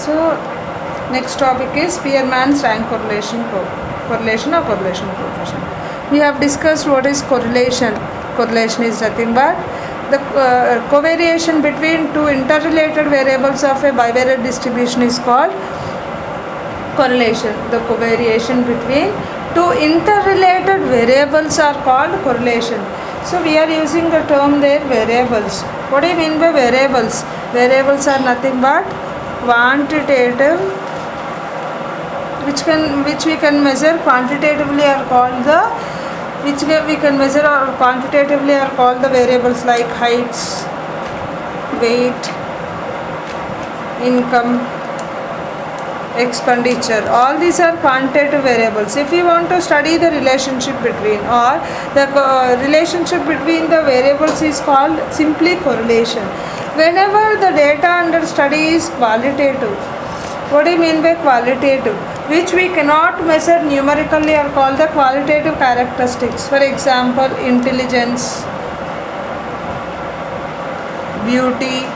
So next topic is Spearman's rank correlation or correlation coefficient. We have discussed what is correlation. Correlation is nothing but the covariation between two interrelated variables of a bivariate distribution is called correlation. The covariation between two interrelated variables are called correlation. So we are using the term there, variables. What do you mean by variables? Variables are nothing but quantitative, which we can measure quantitatively are called the variables like heights, weight, income, expenditure. All these are quantitative variables. If you want to study the relationship between the variables is called simply correlation. Whenever the data under study is qualitative, what do you mean by qualitative? Which we cannot measure numerically are called the qualitative characteristics. For example, intelligence, beauty,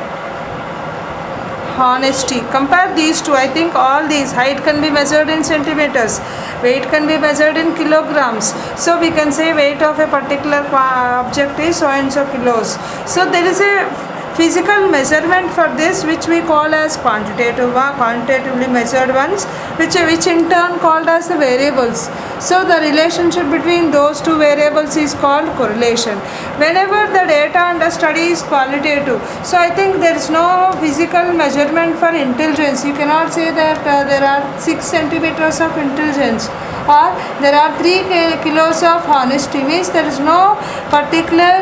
honesty. Compare these two. I think all these, height can be measured in centimeters, weight can be measured in kilograms. So we can say weight of a particular object is so and so kilos. So there is a physical measurement for this, which we call as quantitatively measured ones, which in turn called as the variables. So the relationship between those two variables is called correlation. Whenever the data under study is qualitative, so I think there is no physical measurement for intelligence. You cannot say that there are 6 centimeters of intelligence or there are 3 kilos of honesty. Means there is no particular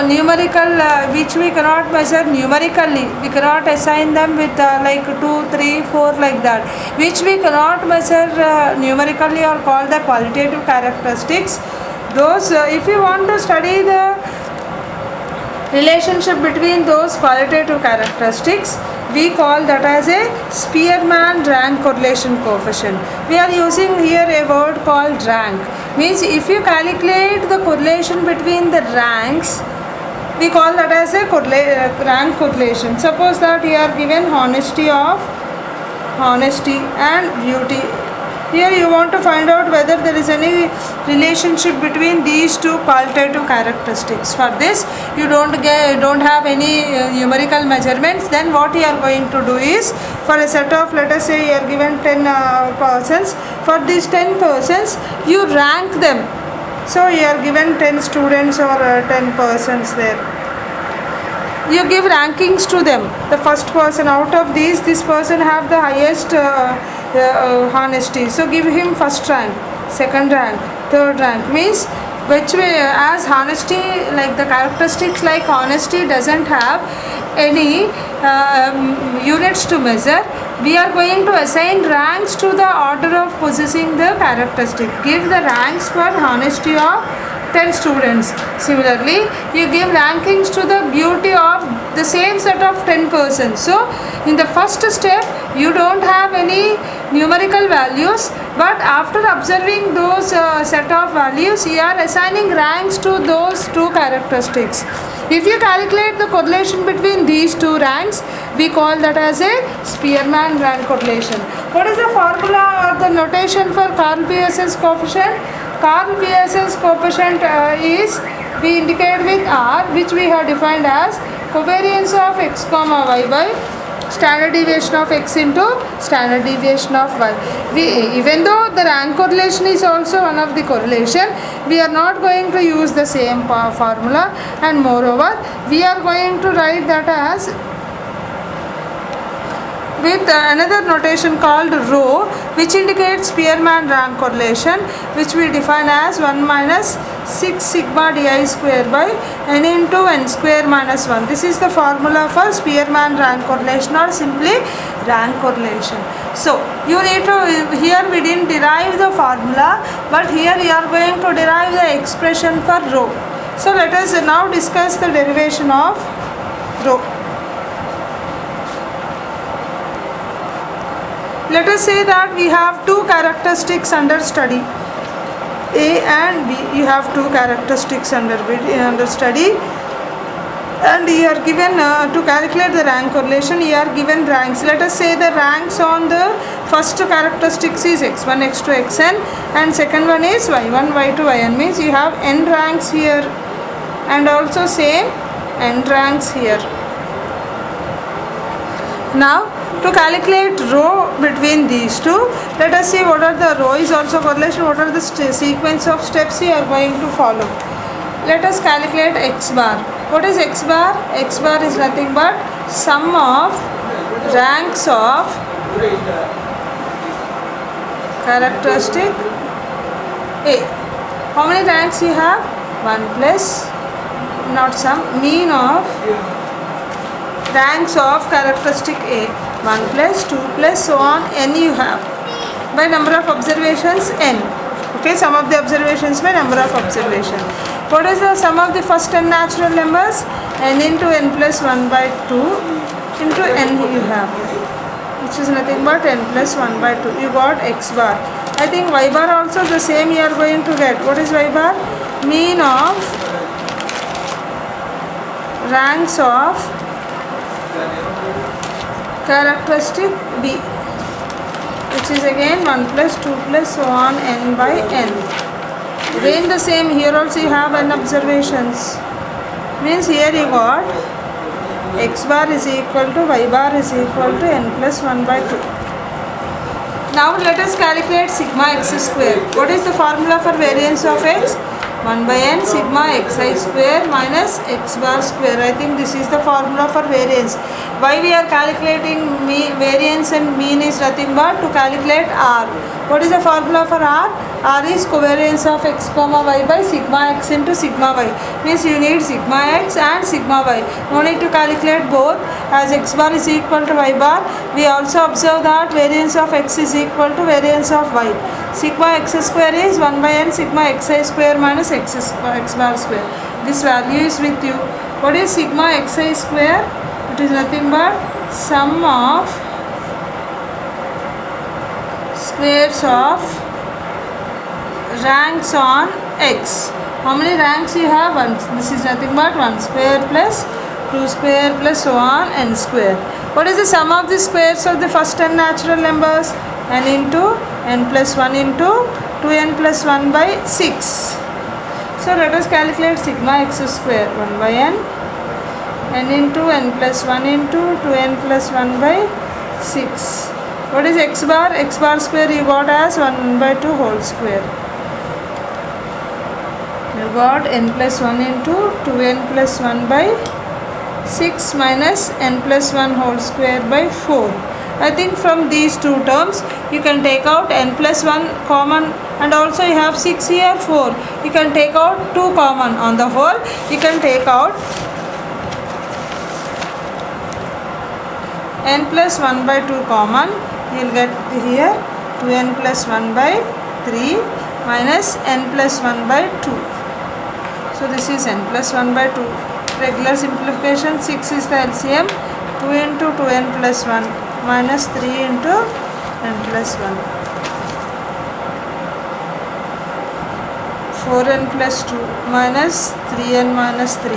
numerical which we cannot measure numerically. We cannot assign them with like 2, 3, 4 like that, which we cannot measure numerically or called the qualitative characteristics. Those if you want to study the relationship between those qualitative characteristics, we call that as a Spearman rank correlation coefficient. We are using here a word called rank. Means if you calculate the correlation between the ranks, we call that as a rank correlation. Suppose that you are given honesty and beauty. Here you want to find out whether there is any relationship between these two qualitative characteristics. For this, you don't have any numerical measurements. Then what you are going to do is, for a set of, let us say you are given 10 persons. For these 10 persons, you rank them. So you are given 10 students or 10 persons there. You give rankings to them. The first person out of these, this person have the highest honesty. So give him first rank, second rank, third rank. Means which way, as honesty, like the characteristics like honesty doesn't have any units to measure, we are going to assign ranks to the order of possessing the characteristic. Give the ranks for honesty of 10 students. Similarly, you give rankings to the beauty of the same set of 10 persons. So in the first step, you don't have any numerical values, but after observing those set of values, you are assigning ranks to those two characteristics. If you calculate the correlation between these two ranks, we call that as a Spearman rank correlation. What is the formula or the notation for Karl Pearson's coefficient? Karl Pearson's coefficient is, we indicate with R, which we have defined as covariance of x comma y by standard deviation of x into standard deviation of y. Even though the rank correlation is also one of the correlation, we are not going to use the same formula, and moreover we are going to write that as with another notation called rho, which indicates Spearman rank correlation, which we define as 1 minus 6 sigma di square by n into n square minus 1. This is the formula for Spearman rank correlation or simply rank correlation. So you need to, here we didn't derive the formula, but here you are going to derive the expression for rho. So let us now discuss the derivation of rho. Let us say that we have two characteristics under study, A and B. You have two characteristics under study, and you are given to calculate the rank correlation, you are given ranks. Let us say the ranks on the first characteristics is x1 x2 xn, and second one is y1 y2 yn, means you have n ranks here and also same n ranks here. Now to calculate row between these two, let us see what are the row is also correlation, what are the sequence of steps you are going to follow. Let us calculate x bar. What is x bar? X bar is nothing but sum of ranks of characteristic A. How many ranks you have? 1 plus, not sum, mean of ranks of characteristic A. 1 plus, 2 plus, so on, n you have. By number of observations, n. Okay, sum of the observations by number of observations. What is the sum of the first n natural numbers? N into n plus 1 by 2 into n you have, which is nothing but n plus 1 by 2. You got x bar. I think y bar also the same you are going to get. What is y bar? Mean of ranks of characteristic B, which is again 1 plus 2 plus so on n by n. Again the same, here also you have n observations, means here you got x bar is equal to y bar is equal to n plus 1 by 2. Now let us calculate sigma x square. What is the formula for variance of x? 1 by n sigma xi square minus x bar square. I think this is the formula for variance. Why we are calculating variance and mean is nothing but to calculate R. What is the formula for R? R is covariance of x comma y by sigma x into sigma y. Means you need sigma x and sigma y. No need to calculate both, as x bar is equal to y bar. We also observe that variance of x is equal to variance of y. Sigma x square is 1 by n sigma xi square minus x bar square. This value is with you. What is sigma xi square? It is nothing but sum of squares of ranks on x. How many ranks you have? 1. This is nothing but 1 square plus 2 square plus so on n square. What is the sum of the squares of the first n natural numbers? N into n plus 1 into 2n plus 1 by 6. So let us calculate sigma x square. 1 by n into n plus 1 into 2n plus 1 by 6. What is x bar? X bar square you got as 1 by 2 whole square. You got n plus 1 into 2n plus 1 by 6 minus n plus 1 whole square by 4. I think from these two terms you can take out n plus 1 common, and also you have 6 here, 4. You can take out 2 common. On the whole you can take out n plus 1 by 2 common. You will get here 2n plus 1 by 3 minus n plus 1 by 2. So this is n plus 1 by 2. Regular simplification, 6 is the LCM. 2 into 2n plus 1 minus 3 into n plus 1. 4n plus 2 minus 3n minus 3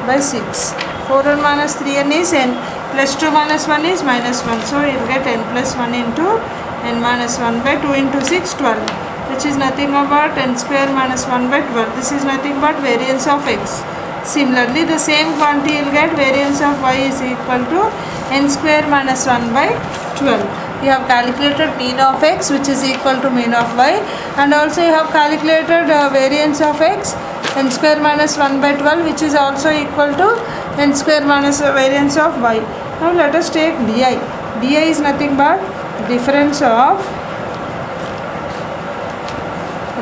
by 6. 4n minus 3n is n, plus 2 minus 1 is minus 1. So you will get n plus 1 into n minus 1 by 2 into 6, 12, which is nothing but n square minus 1 by 12. This is nothing but variance of x. Similarly, the same quantity you will get variance of y is equal to n square minus 1 by 12. You have calculated mean of x, which is equal to mean of y, and also you have calculated variance of x, n square minus 1 by 12, which is also equal to n square minus variance of y. Now let us take di. Di is nothing but difference of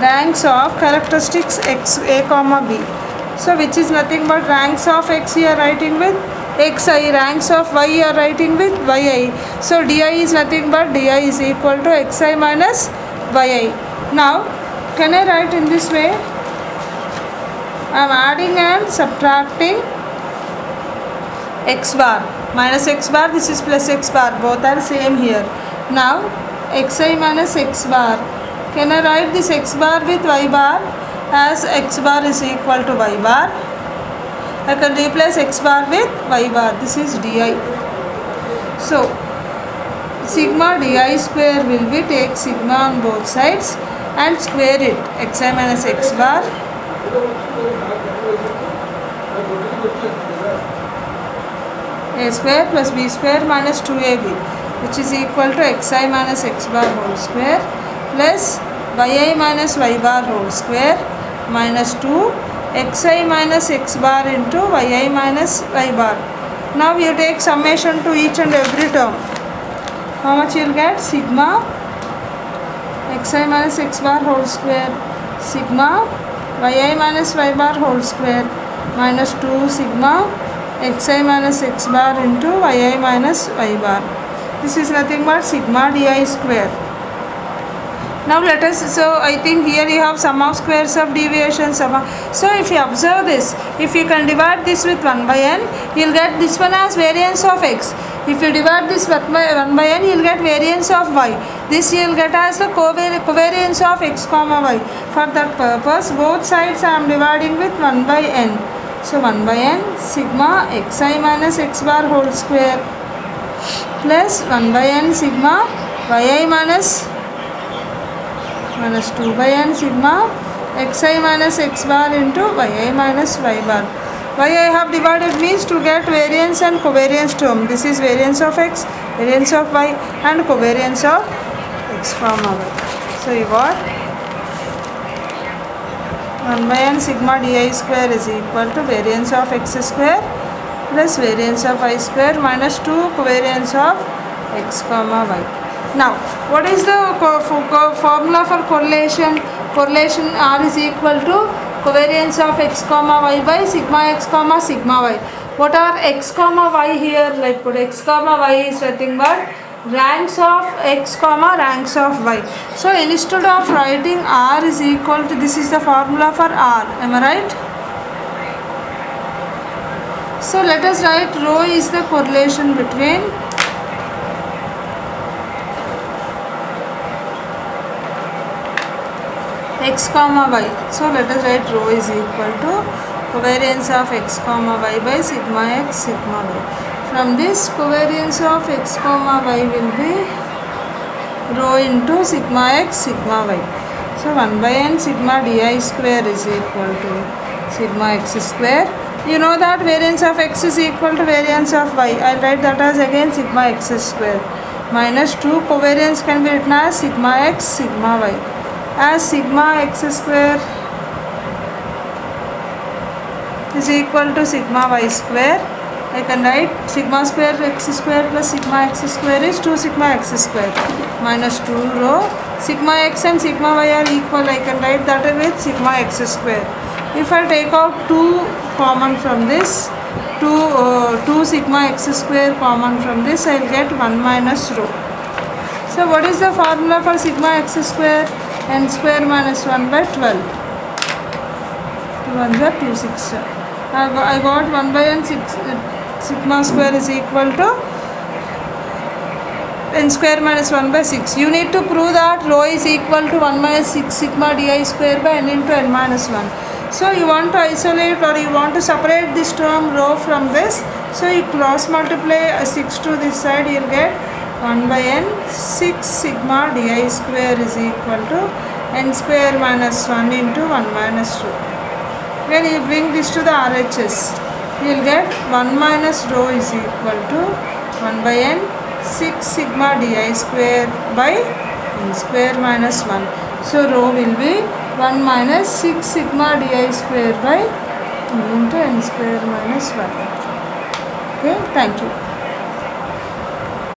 ranks of characteristics x a comma b. So which is nothing but ranks of x you are writing with xi, ranks of y you are writing with yi. So di is nothing but di is equal to xi minus yi. Now can I write in this way? I am adding and subtracting x bar minus x bar, this is plus x bar, both are same here. Now xi minus x bar, can I write this x bar with y bar as x bar is equal to y bar, I can replace x bar with y bar. This is di. So sigma di square will be take sigma on both sides and square it, xi minus x bar a square plus b square minus 2ab, which is equal to xi minus x bar whole square plus yi minus y bar whole square minus 2 xi minus x bar into yi minus y bar. Now you take summation to each and every term. How much you will get? Sigma xi minus x bar whole square, sigma yi minus y bar whole square minus 2 sigma xi minus x bar into yi minus y bar. This is nothing but sigma di square. Now let us, so I think here you have sum of squares of deviation, so if you observe this, if you can divide this with 1 by n, you will get this one as variance of x. If you divide this with 1 by n, you will get variance of y. This you will get as the covariance of x comma y. For that purpose, both sides I am dividing with 1 by n. So 1 by n sigma xi minus x bar whole square plus 1 by n sigma yi minus 2 by n sigma xi minus x bar into yi minus y bar. Why I have divided means to get variance and covariance term. This is variance of x, variance of y and covariance of x comma y. So you got 1 by n sigma di square is equal to variance of x square plus variance of y square minus 2 covariance of x comma y. Now what is the formula for correlation? Correlation R is equal to covariance of x comma y by sigma x comma sigma y. What are x comma y here? Let's put x comma y is nothing but ranks of x comma ranks of y. So instead of writing R is equal to, this is the formula for R, am I right? So let us write rho is the correlation between x comma y. So let us write rho is equal to covariance of x comma y by sigma x sigma y. From this, covariance of x comma y will be rho into sigma x sigma y. So 1 by n sigma di square is equal to sigma x square. You know that variance of x is equal to variance of y. I will write that as again sigma x square minus 2 covariance can be written as sigma x sigma y. As sigma x square is equal to sigma y square, I can write sigma square x square plus sigma x square is 2 sigma x square minus 2 rho. Sigma x and sigma y are equal, I can write that with sigma x square. If I take out 2 common from this, 2 sigma x square common from this, I will get 1 minus rho. So what is the formula for sigma x square? N square minus 1 by 12. 2 1 is 2 6. I got 1 by n sigma square is equal to n square minus 1 by 6. You need to prove that rho is equal to 1 minus 6 sigma di square by n into n minus 1. So you want to isolate or you want to separate this term rho from this. So you cross multiply 6 to this side, you will get 1 by n 6 sigma di square is equal to n square minus 1 into 1 minus 2. When you bring this to the RHS, you will get 1 minus rho is equal to 1 by n 6 sigma di square by n square minus 1. So rho will be 1 minus 6 sigma di square by into n square minus 1. Okay, thank you.